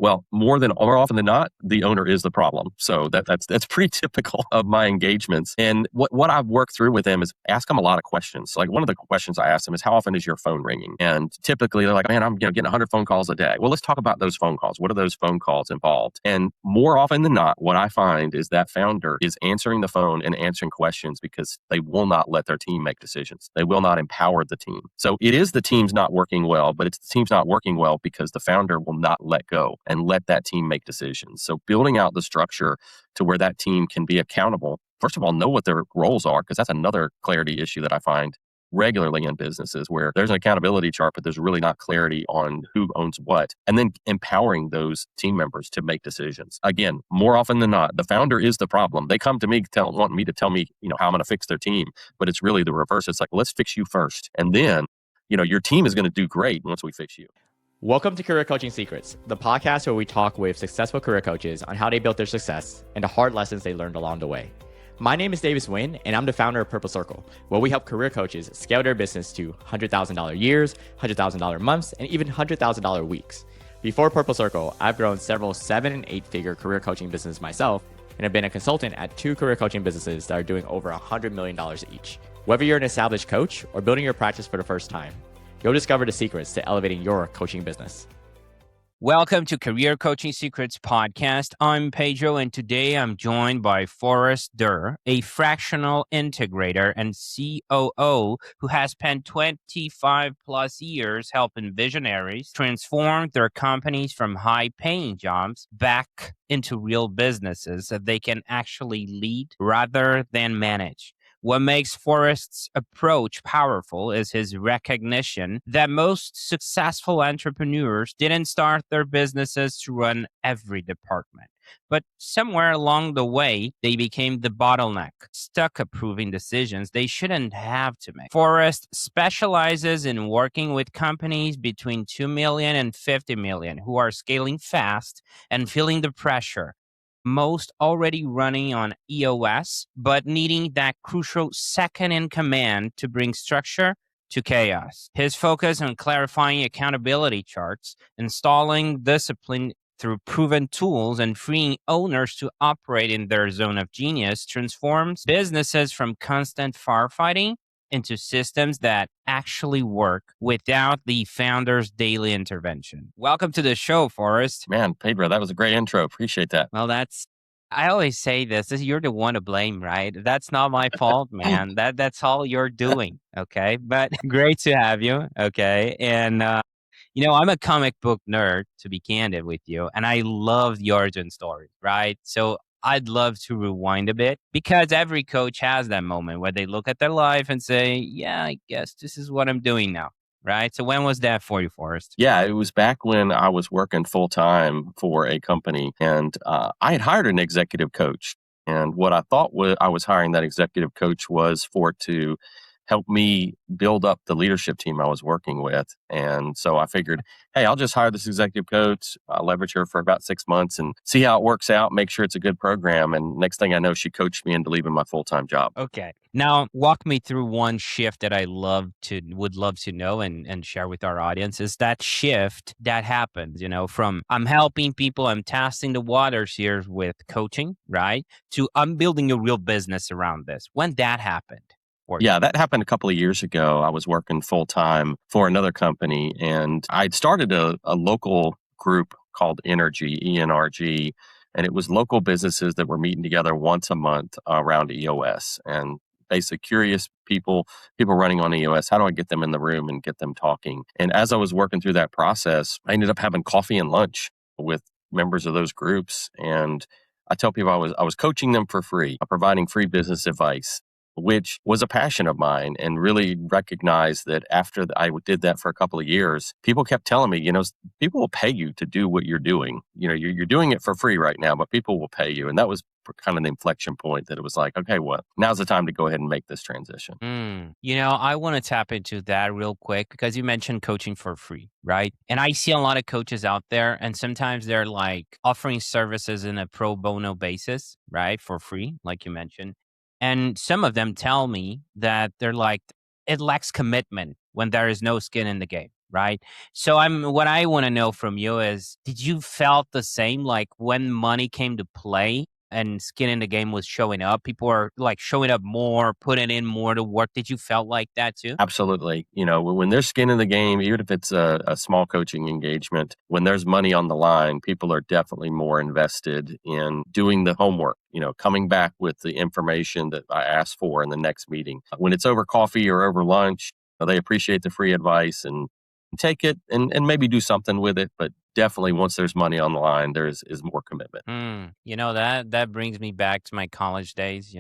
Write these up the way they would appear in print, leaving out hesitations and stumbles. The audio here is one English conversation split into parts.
Well, more often than not, the owner is the problem. So that's pretty typical of my engagements. And what I've worked through with them is ask them a lot of questions. Like one of the questions I ask them is, how often is your phone ringing? And typically they're like, man, I'm getting 100 phone calls a day. Well, let's talk about those phone calls. What are those phone calls involved? And more often than not, what I find is that founder is answering the phone and answering questions because they will not let their team make decisions. They will not empower the team. So it is the team's not working well, but it's the team's not working well because the founder will not let go and let that team make decisions. So building out the structure to where that team can be accountable, first of all, know what their roles are, because that's another clarity issue that I find regularly in businesses where there's an accountability chart, but there's really not clarity on who owns what. And then empowering those team members to make decisions. Again, more often than not, the founder is the problem. They come to me wanting me to tell me, how I'm going to fix their team, but it's really the reverse. It's like, let's fix you first. And then, your team is going to do great once we fix you. Welcome to Career Coaching Secrets, the podcast where we talk with successful career coaches on how they built their success and the hard lessons they learned along the way. My name is Davis Nguyen, and I'm the founder of Purple Circle, where we help career coaches scale their business to $100,000 years, $100,000 months, and even $100,000 weeks. Before Purple Circle, I've grown several 7- and 8-figure career coaching businesses myself, and have been a consultant at 2 career coaching businesses that are doing over $100 million each. Whether you're an established coach or building your practice for the first time, you'll discover the secrets to elevating your coaching business. Welcome to Career Coaching Secrets podcast. I'm Pedro, and today I'm joined by Forrest Derr, a fractional integrator and COO who has spent 25 plus years helping visionaries transform their companies from high-paying jobs back into real businesses that they can actually lead rather than manage. What makes Forrest's approach powerful is his recognition that most successful entrepreneurs didn't start their businesses to run every department, but somewhere along the way, they became the bottleneck, stuck approving decisions they shouldn't have to make. Forrest specializes in working with companies between 2 million and 50 million who are scaling fast and feeling the pressure, most already running on EOS, but needing that crucial second in command to bring structure to chaos. His focus on clarifying accountability charts, installing discipline through proven tools, and freeing owners to operate in their zone of genius transforms businesses from constant firefighting into systems that actually work without the founder's daily intervention. Welcome to the show, Forrest. Man, Pedro, that was a great intro. Appreciate that. Well, I always say this, you're the one to blame, right? That's not my fault, man. That's all you're doing, okay? But great to have you, okay? And, I'm a comic book nerd, to be candid with you, and I love the origin story, right? So I'd love to rewind a bit because every coach has that moment where they look at their life and say, yeah, I guess this is what I'm doing now, right? So when was that for you, Forrest? Yeah, it was back when I was working full time for a company, and I had hired an executive coach. And what I thought I was hiring that executive coach was to help me build up the leadership team I was working with. And so I figured, hey, I'll just hire this executive coach, leverage her for about 6 months and see how it works out, make sure it's a good program. And next thing I know, she coached me into leaving my full-time job. Okay. Now, walk me through one shift that I would love to know and share with our audience is that shift that happens, from I'm helping people, I'm testing the waters here with coaching, right? To I'm building a real business around this. When that happened? Yeah, that happened a couple of years ago. I was working full time for another company, and I'd started a local group called ENRG, and it was local businesses that were meeting together once a month around EOS. And basically curious people running on EOS, how do I get them in the room and get them talking? And as I was working through that process, I ended up having coffee and lunch with members of those groups. And I tell people I was coaching them for free, providing free business advice, which was a passion of mine, and really recognized that after I did that for a couple of years, people kept telling me, people will pay you to do what you're doing. You're doing it for free right now, but people will pay you. And that was kind of the inflection point that it was like, okay, well, now's the time to go ahead and make this transition. I want to tap into that real quick because you mentioned coaching for free, right? And I see a lot of coaches out there, and sometimes they're like offering services in a pro bono basis, right? For free, like you mentioned. And some of them tell me that they're like, it lacks commitment when there is no skin in the game, right? So what I want to know from you is, did you felt the same, like when money came to play and skin in the game was showing up, people are like showing up more, putting in more to work? Did you felt like that too? Absolutely. When there's skin in the game, even if it's a small coaching engagement, when there's money on the line, people are definitely more invested in doing the homework, coming back with the information that I asked for in the next meeting. When it's over coffee or over lunch, they appreciate the free advice and take it and maybe do something with it. But definitely once there's money on the line, is more commitment. That brings me back to my college days,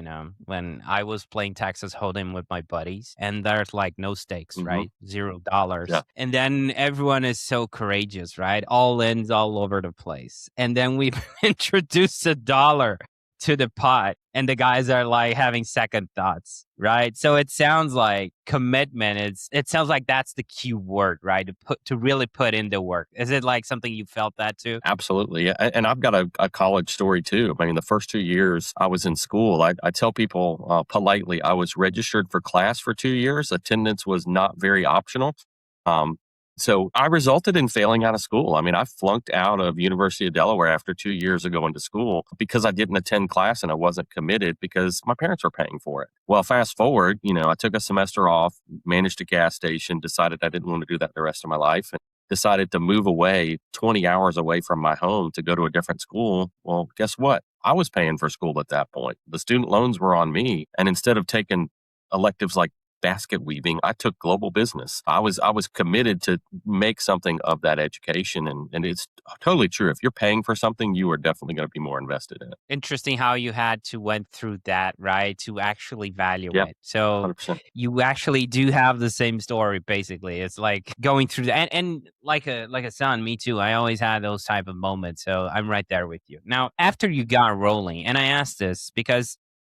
when I was playing Texas Hold'em with my buddies, and there's like no stakes, Hmm. right? $0. Yeah. And then everyone is so courageous, right? All ins all over the place. And then we introduced $1 to the pot, and the guys are like having second thoughts, right? So it sounds like commitment. It sounds like that's the key word, right? To really put in the work. Is it like something you felt that too? Absolutely. And I've got a college story too. I mean, the first 2 years I was in school, I tell people politely, I was registered for class for 2 years. Attendance was not very optional. Um, so I resulted in failing out of school. I mean, I flunked out of University of Delaware after 2 years of going to school because I didn't attend class and I wasn't committed because my parents were paying for it. Well, fast forward, I took a semester off, managed a gas station, decided I didn't want to do that the rest of my life, decided to move away 20 hours away from my home to go to a different school. Well, guess what? I was paying for school at that point. The student loans were on me. And instead of taking electives like basket weaving, I took global business. I was committed to make something of that education. And it's totally true. If you're paying for something, you are definitely going to be more invested in it. Interesting how you had to went through that, right, to actually value Yeah, it. So 100%. you actually do have the same story. Basically, it's like going through that, and like a son, me too. I always had those type of moments, so I'm right there with you. Now, after you got rolling, and I asked this because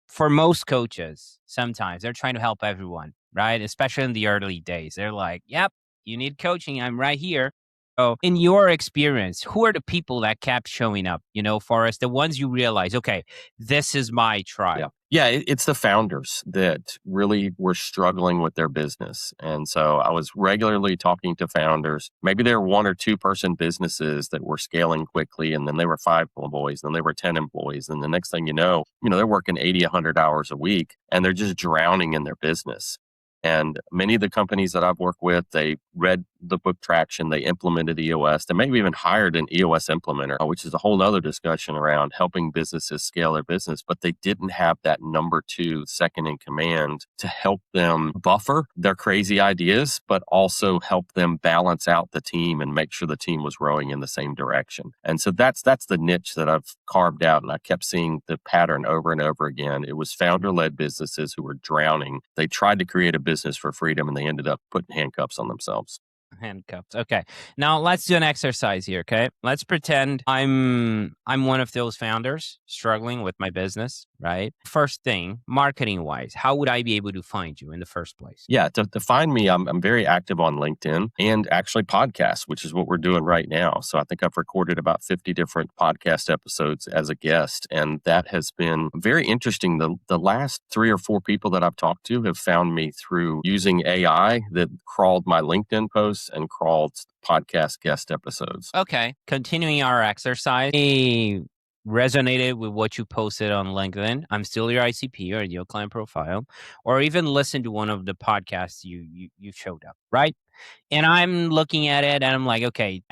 for most coaches, sometimes they're trying to help everyone, right? Especially in the early days, they're like, "Yep, you need coaching. I'm right here." So, in your experience, who are the people that kept showing up, Forrest, the ones you realize, okay, this is my tribe? Yeah. Yeah, it's the founders that really were struggling with their business. And so I was regularly talking to founders. Maybe they're 1 or 2 person businesses that were scaling quickly, and then they were 5 employees, then they were 10 employees. And the next thing they're working 80, 100 hours a week, and they're just drowning in their business. And many of the companies that I've worked with, they read the book Traction, they implemented EOS, they maybe even hired an EOS implementer, which is a whole other discussion around helping businesses scale their business, but they didn't have that number 2 second in command to help them buffer their crazy ideas, but also help them balance out the team and make sure the team was rowing in the same direction. And so that's the niche that I've carved out. And I kept seeing the pattern over and over again. It was founder-led businesses who were drowning. They tried to create a business for freedom and they ended up putting handcuffs on themselves. Handcuffed. Okay. Now let's do an exercise here. Okay. Let's pretend I'm one of those founders struggling with my business, right? First thing, marketing wise, how would I be able to find you in the first place? Yeah, to find me, I'm very active on LinkedIn and actually podcasts, which is what we're doing right now. So I think I've recorded about 50 different podcast episodes as a guest, and that has been very interesting. The last 3 or 4 people that I've talked to have found me through using AI that crawled my LinkedIn posts and crawled podcast guest episodes. Okay. Continuing our exercise. I resonated with what you posted on LinkedIn. I'm still your ICP or your client profile, or even listen to one of the podcasts you showed up, right? And I'm looking at it and I'm like, okay,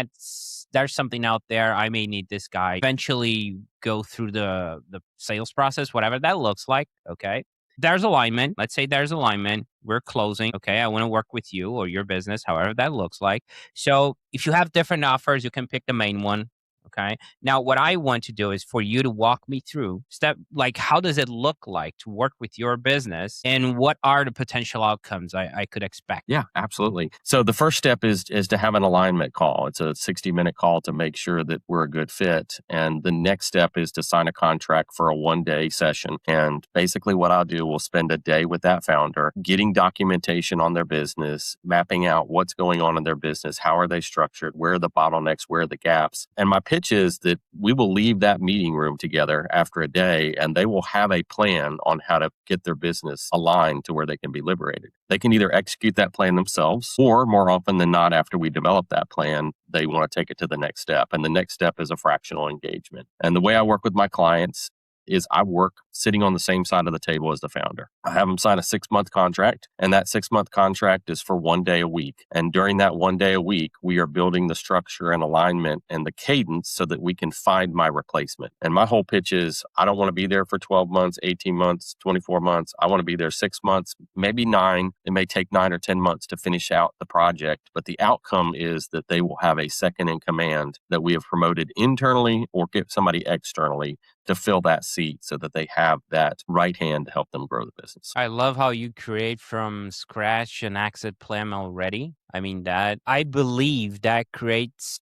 there's something out there. I may need this guy. Eventually go through the sales process, whatever that looks like. Okay. There's alignment. Let's say there's alignment. We're closing. Okay. I want to work with you or your business, however that looks like. So if you have different offers, you can pick the main one. Okay. Now, what I want to do is for you to walk me through like, how does it look like to work with your business and what are the potential outcomes I could expect? Yeah, absolutely. So the first step is to have an alignment call. It's a 60-minute call to make sure that we're a good fit. And the next step is to sign a contract for a 1-day session. And basically what I'll do, we'll spend a day with that founder, getting documentation on their business, mapping out what's going on in their business, how are they structured, where are the bottlenecks, where are the gaps. And my pitch pitch is that we will leave that meeting room together after a day, and they will have a plan on how to get their business aligned to where they can be liberated. They can either execute that plan themselves, or more often than not, after we develop that plan, they want to take it to the next step. And the next step is a fractional engagement. And the way I work with my clients is I work sitting on the same side of the table as the founder. I have them sign a 6-month contract, and that 6-month contract is for 1 day a week. And during that 1 day a week, we are building the structure and alignment and the cadence so that we can find my replacement. And my whole pitch is I don't want to be there for 12 months, 18 months, 24 months. I want to be there 6 months, maybe 9. It may take 9 or 10 months to finish out the project, but the outcome is that they will have a second in command that we have promoted internally or get somebody externally to fill that seat so that they have that right hand to help them grow the business. I love how you create from scratch an exit plan already. I mean, that I believe that creates,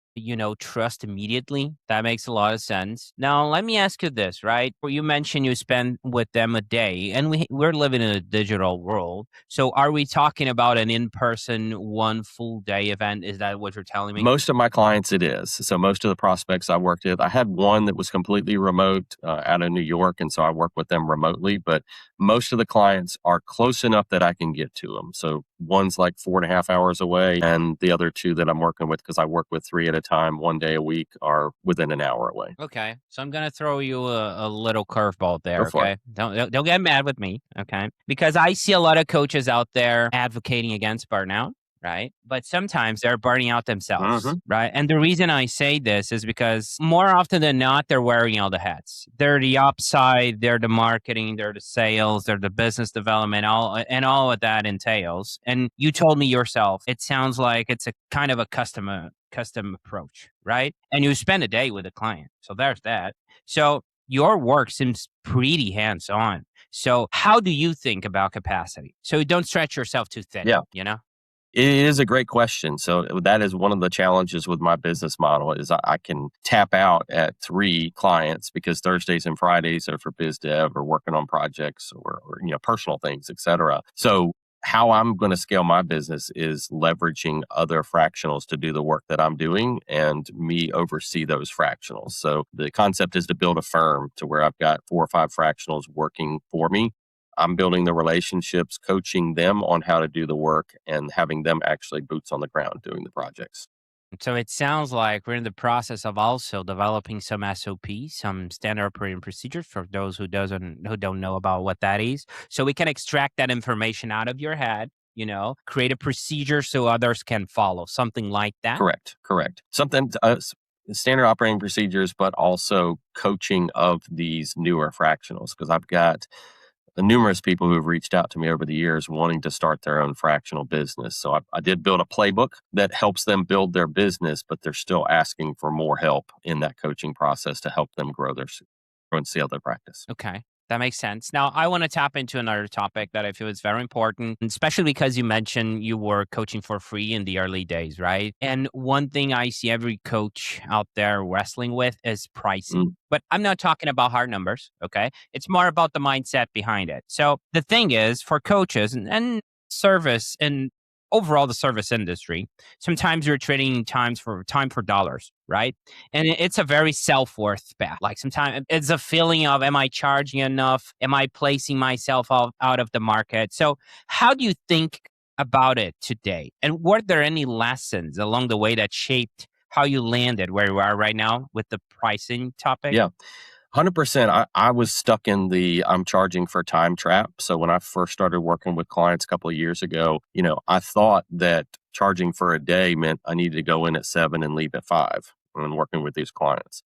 trust immediately. That makes a lot of sense. Now, let me ask you this, right? Well, you mentioned you spend with them a day, and we're living in a digital world. So are we talking about an in-person, one full day event? Is that what you're telling me? Most of my clients, it is. So most of the prospects I worked with, I had one that was completely remote out of New York, and so I work with them remotely. But most of the clients are close enough that I can get to them. So one's like 4.5 hours away, and the other two that I'm working with, because I work with 3 at a time, 1 day a week, are within an hour away. Okay, so I'm gonna throw you a little curveball there. Go for Okay, it. don't get mad with me. Okay, because I see a lot of coaches out there advocating against burnout, right? But sometimes they're burning out themselves, Mhm. right? And the reason I say this is because more often than not, they're wearing all the hats. They're the upside, they're the marketing, they're the sales, they're the business development, all of that entails. And you told me yourself, it sounds like it's a kind of a custom approach, right? And you spend a day with a client. So there's that. So your work seems pretty hands on. So how do you think about capacity? So don't stretch yourself too thin, Yeah. you know? It is a great question. So that is one of the challenges with my business model is I can tap out at 3 clients because Thursdays and Fridays are for biz dev or working on projects or personal things, et cetera. So how I'm going to scale my business is leveraging other fractionals to do the work that I'm doing and me oversee those fractionals. So the concept is to build a firm to where I've got 4 or 5 fractionals working for me. I'm building the relationships, coaching them on how to do the work, and having them actually boots on the ground doing the projects. So it sounds like we're in the process of also developing some SOPs, some standard operating procedures for those who don't know about what that is. So we can extract that information out of your head, create a procedure so others can follow, something like that. Correct. Something standard operating procedures, but also coaching of these newer fractionals because I've got numerous people who have reached out to me over the years wanting to start their own fractional business. So I did build a playbook that helps them build their business, but they're still asking for more help in that coaching process to help them grow and scale their practice. Okay. That makes sense. Now, I want to tap into another topic that I feel is very important, especially because you mentioned you were coaching for free in the early days, right? And one thing I see every coach out there wrestling with is pricing. Mm, But I'm not talking about hard numbers, okay? It's more about the mindset behind it. So the thing is, for coaches and service and overall the service industry, sometimes you're trading time for dollars, right? And it's a very self-worth path. Like sometimes it's a feeling of, am I charging enough? Am I placing myself out of the market? So how do you think about it today? And were there any lessons along the way that shaped how you landed where you are right now with the pricing topic? yeah. 100%. I was stuck in the I'm charging for time trap. So when I first started working with clients a couple of years ago, I thought that charging for a day meant I needed to go in at 7 and leave at 5 when working with these clients.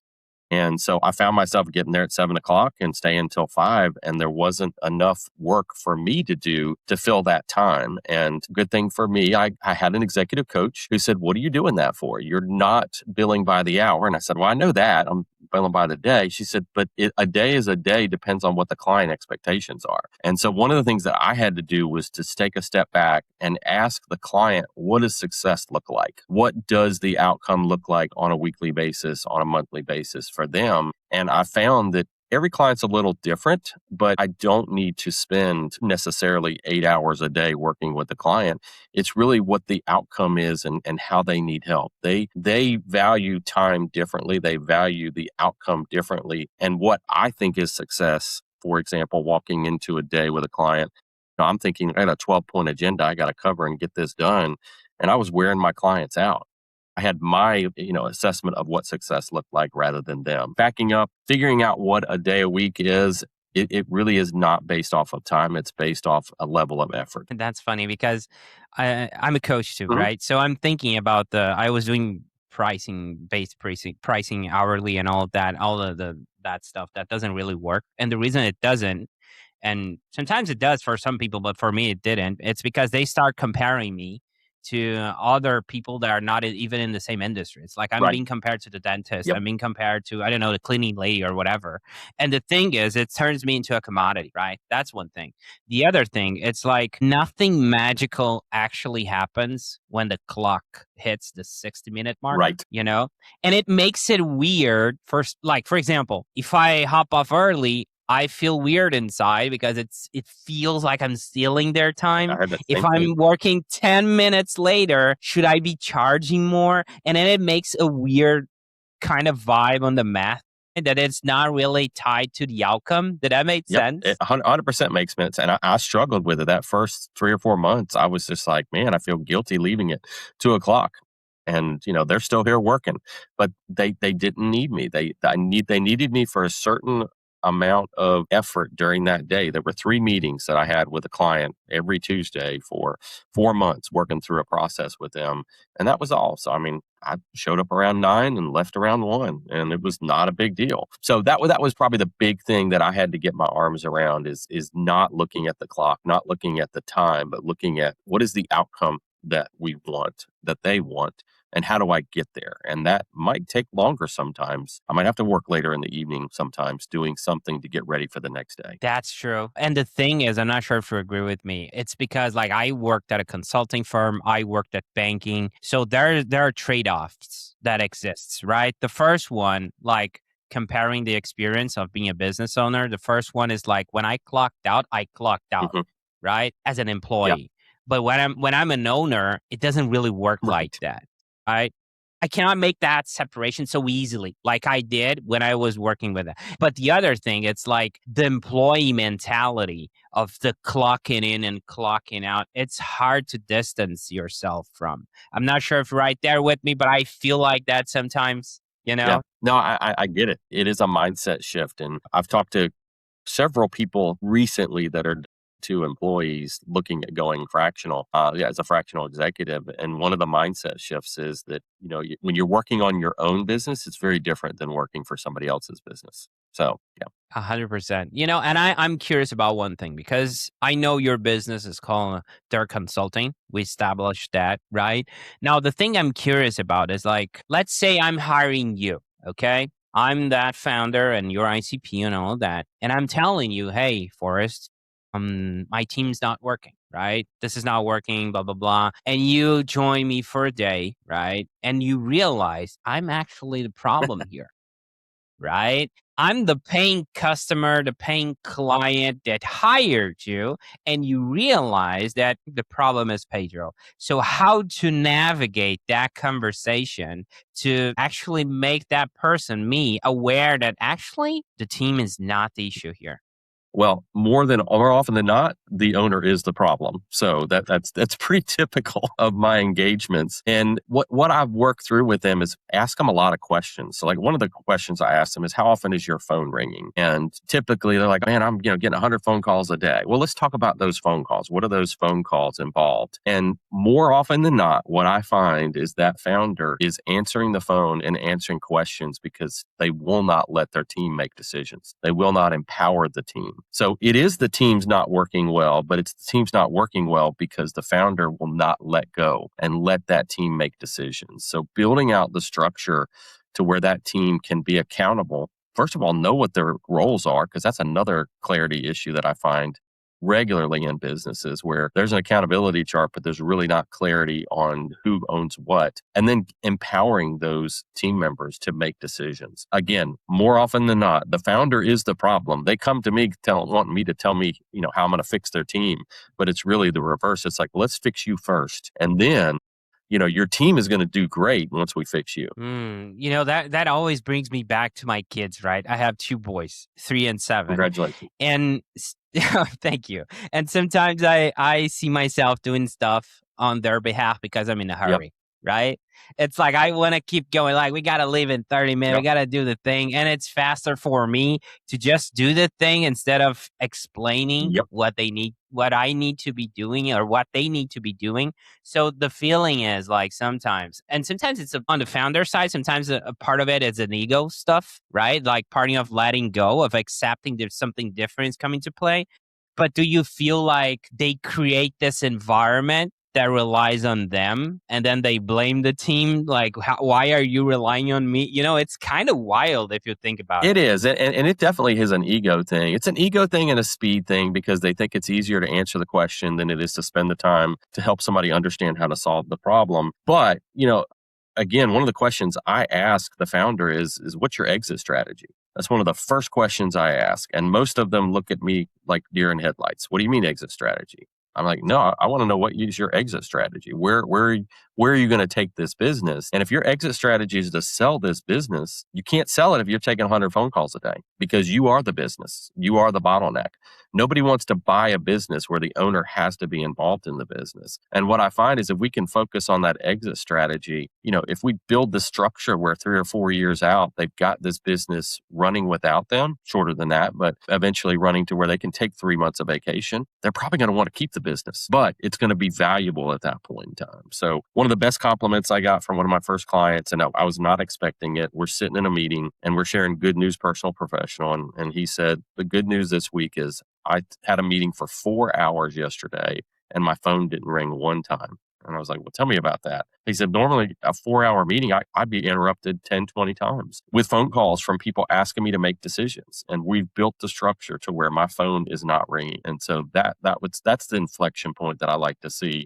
And so I found myself getting there at 7 o'clock and staying until 5. And there wasn't enough work for me to do to fill that time. And good thing for me, I had an executive coach who said, "What are you doing that for? You're not billing by the hour." And I said, "Well, I know that. I'm billing by the day." She said, "But a day is a day, depends on what the client expectations are." And so one of the things that I had to do was to take a step back and ask the client, what does success look like? What does the outcome look like on a weekly basis, on a monthly basis for them? And I found that Every client's a little different, but I don't need to spend necessarily 8 hours a day working with the client. It's really what the outcome is and how they need help. They value time differently. They value the outcome differently. And what I think is success, for example, walking into a day with a client, I'm thinking I got a 12-point agenda I got to cover and get this done. And I was wearing my clients out. I had my, assessment of what success looked like rather than them. Backing up, figuring out what a day a week is, it really is not based off of time. It's based off a level of effort. And that's funny because I'm a coach too, Mhm. right? So I'm thinking about I was doing based pricing hourly and all of that, all of that stuff that doesn't really work. And the reason it doesn't, and sometimes it does for some people, but for me it didn't. It's because they start comparing me to other people that are not even in the same industry. It's like I'm Right. being compared to the dentist. Yep. I'm being compared to, I don't know, the cleaning lady or whatever. And the thing is, it turns me into a commodity, right? That's one thing. The other thing, it's like nothing magical actually happens when the clock hits the 60-minute mark, Right. you know? And it makes it weird for example, if I hop off early, I feel weird inside because it feels like I'm stealing their I time. heard that If same thing. I'm working 10 minutes later, should I be charging more? And then it makes a weird kind of vibe on the math that it's not really tied to the outcome. Did that make Yep, it sense? 100% makes sense, and I struggled with it that first 3 or 4 months. I was just like, "Man, I feel guilty leaving at 2 o'clock, and, they're still here working." But they didn't need me. They needed me for a certain amount of effort during that day. There were 3 meetings that I had with a client every Tuesday for 4 months working through a process with them, and that was all. So, I mean, I showed up around 9 and left around 1, and it was not a big deal. So that was probably the big thing that I had to get my arms around is not looking at the clock, not looking at the time, but looking at what is the outcome that we want, that they want, and how do I get there? And that might take longer sometimes. I might have to work later in the evening sometimes doing something to get ready for the next day. That's true. And the thing is, I'm not sure if you agree with me. It's because like I worked at a consulting firm, I worked at banking. So there are trade-offs that exists, right? The first one, like comparing the experience of being a business owner, the first one is like when I clocked out, Mhm. right? As an Yeah, employee. But when I'm an owner, it doesn't really work like right. that. Right? I cannot make that separation so easily like I did when I was working with it. But the other thing, it's like the employee mentality of the clocking in and clocking out. It's hard to distance yourself from. I'm not sure if you're right there with me, but I feel like that sometimes, you Yeah. know? No, I get it. It is a mindset shift, and I've talked to several people recently that are to employees looking at going fractional, as a fractional executive. And one of the mindset shifts is that, when you're working on your own business, it's very different than working for somebody else's business. So, yeah. 100%. And I'm curious about one thing because I know your business is called Derr Consulting. We established that, right? Now, the thing I'm curious about is like, let's say I'm hiring you, okay? I'm that founder and your ICP and all of that. And I'm telling you, hey, Forrest, my team's not working, right? This is not working, blah, blah, blah. And you join me for a day, right? And you realize I'm actually the problem here, right? I'm the paying customer, the paying client that hired you, and you realize that the problem is Pedro. So, how to navigate that conversation to actually make that person, me, aware that actually the team is not the issue here? Well, more often than not, the owner is the problem. So that's pretty typical of my engagements. And what I've worked through with them is ask them a lot of questions. So like one of the questions I ask them is how often is your phone ringing? And typically they're like, man, I'm getting 100 phone calls a day. Well, let's talk about those phone calls. What are those phone calls involved? And more often than not, what I find is that founder is answering the phone and answering questions because they will not let their team make decisions. They will not empower the team. So it is the team's not working well, but it's the team's not working well because the founder will not let go and let that team make decisions. So building out the structure to where that team can be accountable. First of all, know what their roles are, because that's another clarity issue that I find regularly in businesses where there's an accountability chart, but there's really not clarity on who owns what. And then empowering those team members to make decisions. Again, more often than not, the founder is the problem. They come to me wanting me to tell me, how I'm going to fix their team. But it's really the reverse. It's like, let's fix you first. And then, your team is going to do great once we fix you. That always brings me back to my kids, right? I have 2 boys, 3 and 7. Congratulations. And thank you. And sometimes I see myself doing stuff on their behalf because I'm in a hurry, right? It's like I want to keep going. Like, we got to leave in 30 minutes. We got to do the thing. And it's faster for me to just do the thing instead of explaining what I need to be doing or what they need to be doing. So the feeling is like sometimes it's on the founder side. Sometimes a part of it is an ego stuff, right? Like part of letting go, of accepting there's something different is coming to play. But do you feel like they create this environment that relies on them and then they blame the team? Like, why are you relying on me? It's kind of wild if you think about it. It is. And it definitely is an ego thing. It's an ego thing and a speed thing because they think it's easier to answer the question than it is to spend the time to help somebody understand how to solve the problem. But, again, one of the questions I ask the founder is what's your exit strategy? That's one of the first questions I ask. And most of them look at me like deer in headlights. What do you mean exit strategy? I'm like, no, I want to know what is your exit strategy. Where are you going to take this business? And if your exit strategy is to sell this business, you can't sell it if you're taking 100 phone calls a day because you are the business. You are the bottleneck. Nobody wants to buy a business where the owner has to be involved in the business. And what I find is if we can focus on that exit strategy, if we build the structure where 3 or 4 years out, they've got this business running without them, shorter than that, but eventually running to where they can take 3 months of vacation, they're probably going to want to keep the business, but it's going to be valuable at that point in time. So one of the best compliments I got from one of my first clients, and I was not expecting it, we're sitting in a meeting and we're sharing good news, personal, professional. And he said, the good news this week is I had a meeting for 4 hours yesterday and my phone didn't ring one time. And I was like, well, tell me about that. He said, normally a 4-hour meeting, I'd be interrupted 10, 20 times with phone calls from people asking me to make decisions. And we've built the structure to where my phone is not ringing. And so that's the inflection point that I like to see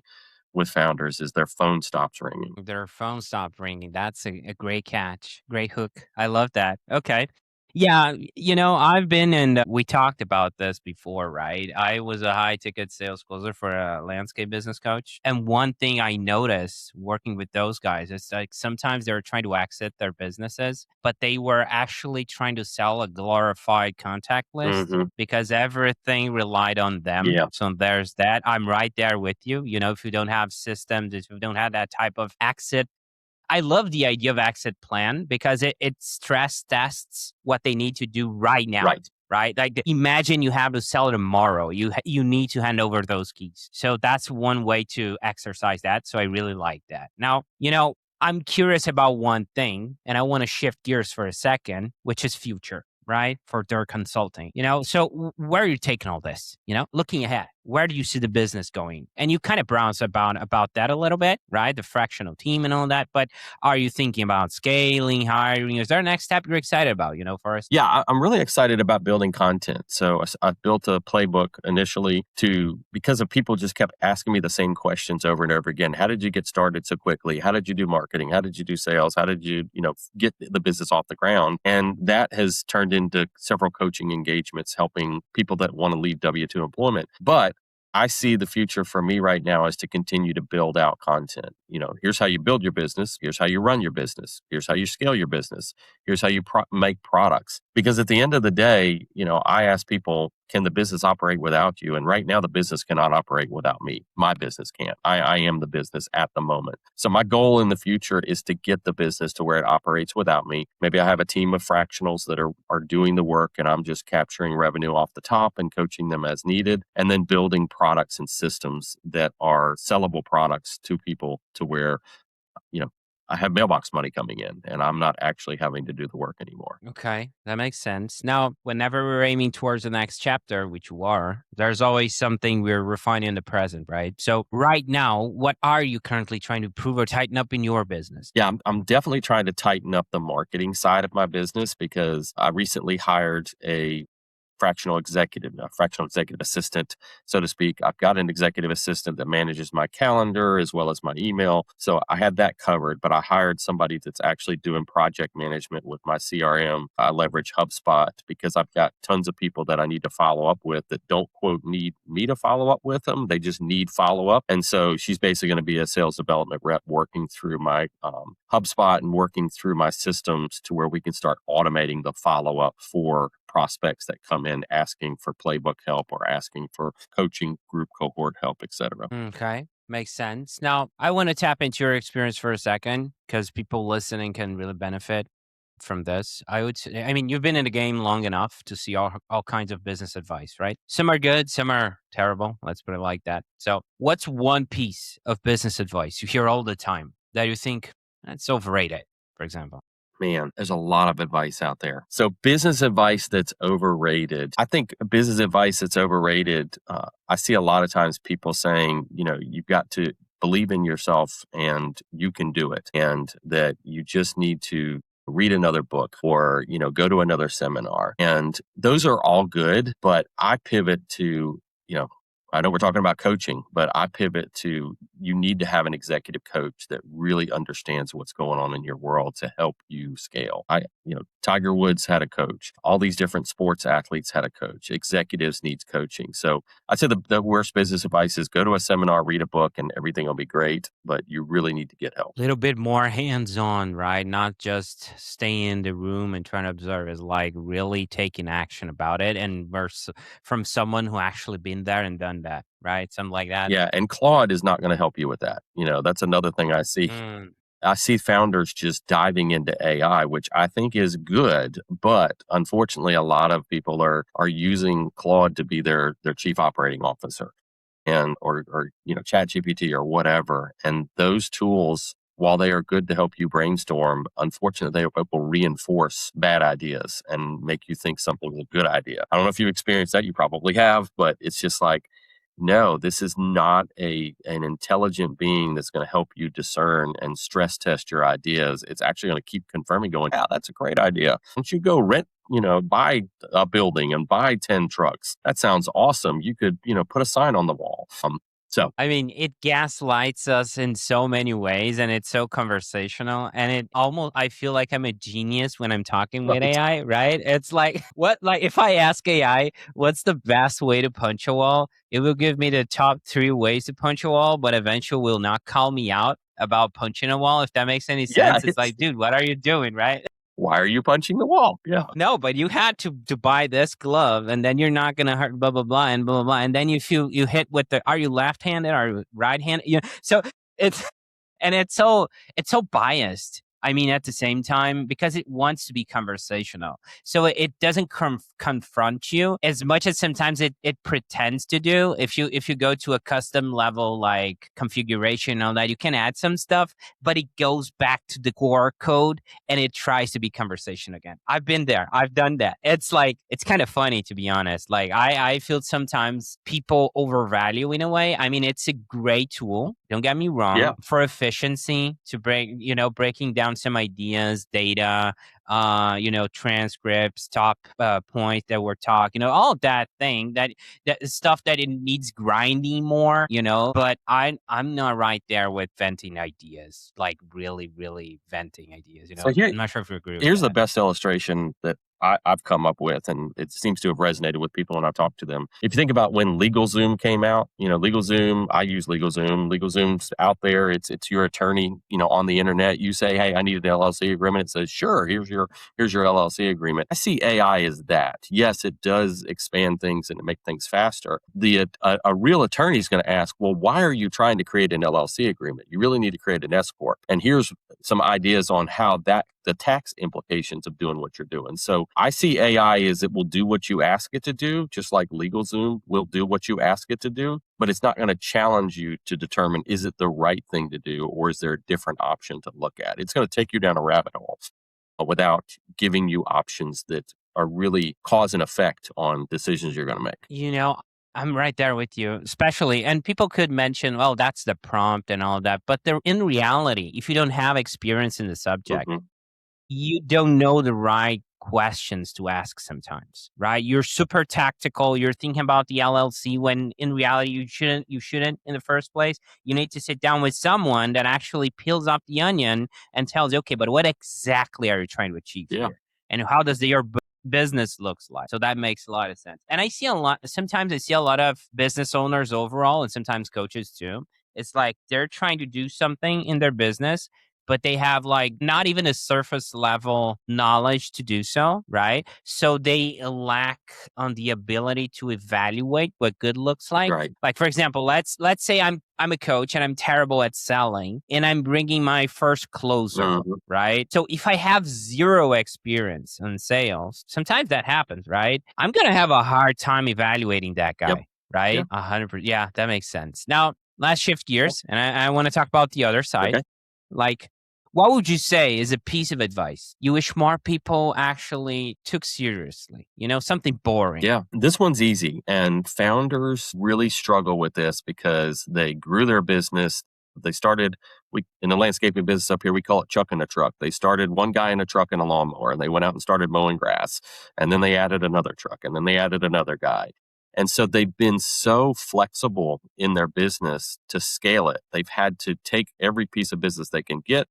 with founders is their phone stops ringing. Their phone stopped ringing. That's a great catch. Great hook. I love that. Okay. Yeah, I've been and we talked about this before, right? I was a high ticket sales closer for a landscape business coach. And one thing I noticed working with those guys is like sometimes they were trying to exit their businesses, but they were actually trying to sell a glorified contact list because everything relied on them. Yeah. So there's that. I'm right there with you. If you don't have systems, if you don't have that type of exit, I love the idea of exit plan because it stress tests what they need to do right now. Right? Like imagine you have to sell tomorrow. You need to hand over those keys. So that's one way to exercise that. So I really like that. Now, I'm curious about one thing and I want to shift gears for a second, which is future, right? For Derr Consulting, so where are you taking all this, looking ahead? Where do you see the business going? And you kind of browse about that a little bit, right? The fractional team and all that. But are you thinking about scaling, hiring? Is there a next step you're excited about, Forrest? Yeah, I'm really excited about building content. So I built a playbook initially because of people just kept asking me the same questions over and over again. How did you get started so quickly? How did you do marketing? How did you do sales? How did you, get the business off the ground? And that has turned into several coaching engagements, helping people that want to leave W-2 employment. But I see the future for me right now is to continue to build out content. Here's how you build your business. Here's how you run your business. Here's how you scale your business. Here's how you make products. Because at the end of the day, I ask people, can the business operate without you? And right now, the business cannot operate without me. My business can't. I am the business at the moment. So my goal in the future is to get the business to where it operates without me. Maybe I have a team of fractionals that are doing the work and I'm just capturing revenue off the top and coaching them as needed, and then building products and systems that are sellable products to people to where, I have mailbox money coming in and I'm not actually having to do the work anymore. Okay, that makes sense. Now, whenever we're aiming towards the next chapter, which you are, there's always something we're refining in the present, right? So right now, what are you currently trying to prove or tighten up in your business? Yeah, I'm definitely trying to tighten up the marketing side of my business because I recently hired a fractional executive, a fractional executive assistant, so to speak. I've got an executive assistant that manages my calendar as well as my email. So I had that covered, but I hired somebody that's actually doing project management with my CRM. I leverage HubSpot because I've got tons of people that I need to follow up with that don't, quote, need me to follow up with them. They just need follow up. And so she's basically going to be a sales development rep working through my HubSpot and working through my systems to where we can start automating the follow up for prospects that come in asking for playbook help or asking for coaching group cohort help, etc. Okay. Makes sense. Now, I want to tap into your experience for a second because people listening can really benefit from this. I would say, I mean, you've been in the game long enough to see all kinds of business advice, right? Some are good, some are terrible. Let's put it like that. So, what's one piece of business advice you hear all the time that you think that's overrated, for example? Man, there's a lot of advice out there. So, business advice that's overrated. I think business advice that's overrated, I see a lot of times people saying, you've got to believe in yourself and you can do it, and that you just need to read another book or, go to another seminar. And those are all good, but I pivot to, I know we're talking about coaching, but I pivot to you need to have an executive coach that really understands what's going on in your world to help you scale. Tiger Woods had a coach. All these different sports athletes had a coach. Executives needs coaching. So I'd say the worst business advice is go to a seminar, read a book, and everything will be great, but you really need to get help. A little bit more hands-on, right? Not just stay in the room and trying to observe. Is like really taking action about it, and from someone who actually been there and done that, right? Something like that. Yeah, and Claude is not going to help you with that. That's another thing I see. I see founders just diving into AI, which I think is good, but unfortunately, a lot of people are using Claude to be their chief operating officer, and or ChatGPT or whatever. And those tools, while they are good to help you brainstorm, unfortunately, they will reinforce bad ideas and make you think something is a good idea. I don't know if you've experienced that. You probably have, but it's just like, no, this is not an intelligent being that's going to help you discern and stress test your ideas. It's actually going to keep confirming, going, yeah, that's a great idea. Why don't you go rent, buy a building and buy 10 trucks? That sounds awesome. You could, put a sign on the wall. So, I mean, it gaslights us in so many ways and it's so conversational. And it almost, I feel like I'm a genius when I'm talking with right. AI, right? It's like, if I ask AI, what's the best way to punch a wall? It will give me the top 3 ways to punch a wall, but eventually will not call me out about punching a wall. If that makes any Yeah, sense, it's like, dude, what are you doing, right? why are you punching the wall? Yeah. No, but you had to buy this glove, and then you're not gonna hurt blah blah blah and blah blah blah, and then you hit with the are you left handed, are you right handed? So it's and it's so biased. I mean, at the same time, because it wants to be conversational, so it doesn't confront you as much as sometimes it pretends to do. If you go to a custom level like configuration and all that, you can add some stuff, but it goes back to the core code and it tries to be conversation again. I've been there. I've done that. It's like, it's kind of funny, to be honest. Like I feel sometimes people overvalue in a way. I mean, it's a great tool. Don't get me wrong, for efficiency to breaking down some ideas, data, transcripts, top points that we're talking, all that thing that stuff that it needs grinding more, but I'm not right there with venting ideas, like really, really venting ideas, So I'm not sure if you agree with here's the that. best illustration that I've come up with, and it seems to have resonated with people when I've talked to them. If you think about when LegalZoom came out, LegalZoom, I use LegalZoom. LegalZoom's out there. It's your attorney, on the internet. You say, hey, I need an LLC agreement. It says, sure, here's your LLC agreement. I see AI as that. Yes, it does expand things and make things faster. A real attorney is going to ask, well, why are you trying to create an LLC agreement? You really need to create an S corp. And here's some ideas on how the tax implications of doing what you're doing. So I see AI as it will do what you ask it to do, just like LegalZoom will do what you ask it to do, but it's not going to challenge you to determine, is it the right thing to do, or is there a different option to look at? It's going to take you down a rabbit hole without giving you options that are really cause and effect on decisions you're going to make. I'm right there with you, especially, and people could mention, well, that's the prompt and all of that, but in reality, if you don't have experience in the subject, Mhm. you don't know the right questions to ask sometimes, right? You're super tactical. You're thinking about the LLC when in reality you shouldn't in the first place. You need to sit down with someone that actually peels up the onion and tells you, okay, but what exactly are you trying to achieve here? And how does your business looks like? So that makes a lot of sense. And sometimes I see a lot of business owners overall, and sometimes coaches too. It's like they're trying to do something in their business, but they have like not even a surface level knowledge to do so, right? So they lack on the ability to evaluate what good looks like. Right. Like for example, let's say I'm a coach and I'm terrible at selling and I'm bringing my first closer, right? So if I have zero experience in sales, sometimes that happens, right? I'm going to have a hard time evaluating that guy, Yep. right? 100%. Yeah, that makes sense. Now, let's shift gears and I want to talk about the other side. Okay. Like, what would you say is a piece of advice you wish more people actually took seriously? Something boring. Yeah, this one's easy. And founders really struggle with this because they grew their business. They started, in the landscaping business up here, we call it chucking a truck. They started one guy in a truck and a lawnmower, and they went out and started mowing grass. And then they added another truck, and then they added another guy. And so they've been so flexible in their business to scale it. They've had to take every piece of business they can get.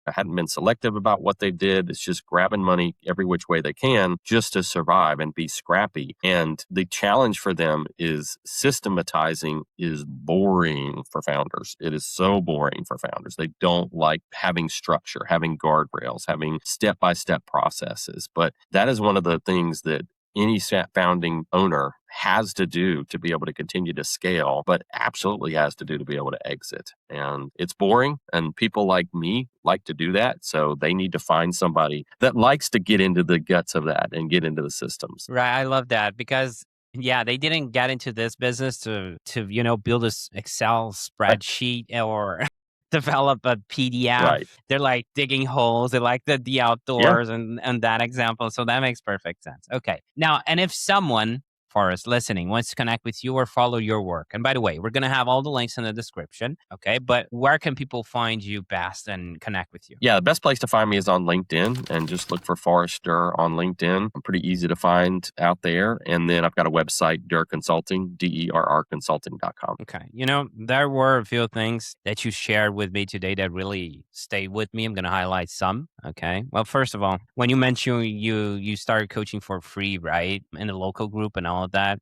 Hadn't been selective about what they did. It's just grabbing money every which way they can just to survive and be scrappy. And the challenge for them is systematizing is boring for founders. It is so boring for founders. They don't like having structure, having guardrails, having step-by-step processes. But that is one of the things that any founding owner has to do to be able to continue to scale, but absolutely has to do to be able to exit. And it's boring, and people like me like to do that. So they need to find somebody that likes to get into the guts of that and get into the systems. Right. I love that because they didn't get into this business to build this Excel spreadsheet or develop a PDF. Right. They're like digging holes. They like the outdoors and that example. So that makes perfect sense. Okay. Now, and if someone, Forrest, listening, wants to connect with you or follow your work, and by the way, we're going to have all the links in the description. Okay. But where can people find you best and connect with you? Yeah, the best place to find me is on LinkedIn, and just look for Forrest Derr on LinkedIn. I'm pretty easy to find out there. And then I've got a website, Derr Consulting, DERRconsulting.com. Okay. There were a few things that you shared with me today that really stayed with me. I'm going to highlight some. Okay. Well, first of all, when you mentioned you started coaching for free, right? In the local group and all of that,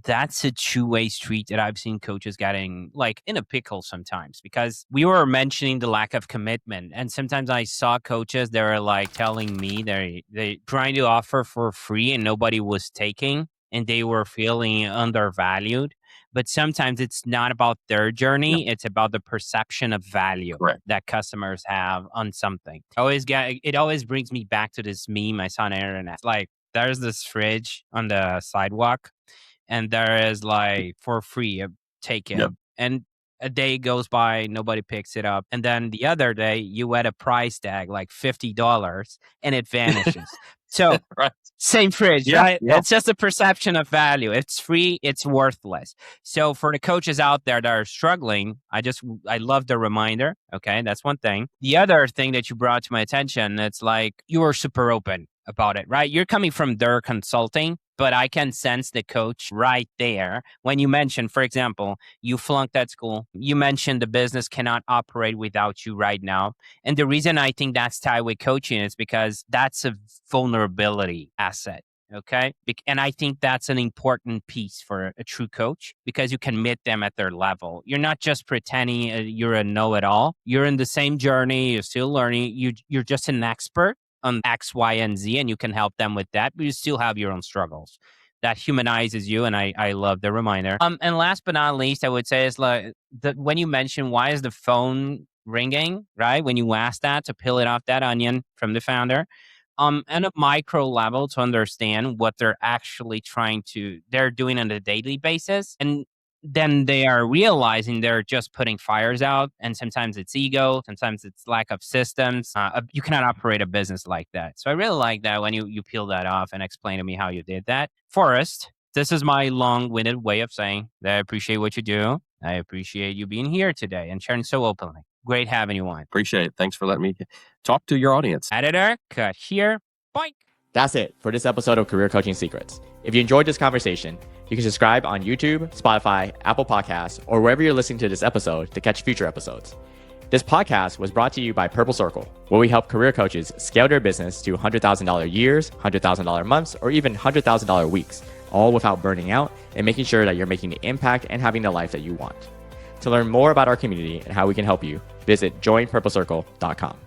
that's a two-way street that I've seen coaches getting like in a pickle sometimes, because we were mentioning the lack of commitment. And sometimes I saw coaches that were like telling me they trying to offer for free and nobody was taking, and they were feeling undervalued. But sometimes it's not about their journey. It's about the perception of value that customers have on something. It always brings me back to this meme I saw on the internet. Like, there's this fridge on the sidewalk and there is like for free, take it. And a day goes by, nobody picks it up. And then the other day you add a price tag, like $50, and it vanishes. So same fridge, right? It's just a perception of value. It's free, it's worthless. So for the coaches out there that are struggling, I love the reminder. Okay, that's one thing. The other thing that you brought to my attention, it's like you were super open about it, right? You're coming from Derr Consulting, but I can sense the coach right there. When you mentioned, for example, you flunked at school, you mentioned the business cannot operate without you right now. And the reason I think that's tied with coaching is because that's a vulnerability asset. Okay. And I think that's an important piece for a true coach, because you can meet them at their level. You're not just pretending you're a know-it-all. You're in the same journey. You're still learning. You're just an expert on X, Y, and Z, and you can help them with that, but you still have your own struggles. That humanizes you, and I love the reminder. And last but not least, I would say is like when you mention why is the phone ringing, right? When you ask that to peel it off that onion from the founder, at a micro level to understand what they're doing on a daily basis. And then they are realizing they're just putting fires out. And sometimes it's ego, sometimes it's lack of systems. You cannot operate a business like that. So I really like that when you peel that off and explain to me how you did that. Forrest, this is my long-winded way of saying that I appreciate what you do. I appreciate you being here today and sharing so openly. Great having you on. Appreciate it. Thanks for letting me talk to your audience. Editor, cut here. Boink. That's it for this episode of Career Coaching Secrets. If you enjoyed this conversation, you can subscribe on YouTube, Spotify, Apple Podcasts, or wherever you're listening to this episode to catch future episodes. This podcast was brought to you by Purple Circle, where we help career coaches scale their business to $100,000 years, $100,000 months, or even $100,000 weeks, all without burning out and making sure that you're making the impact and having the life that you want. To learn more about our community and how we can help you, visit joinpurplecircle.com.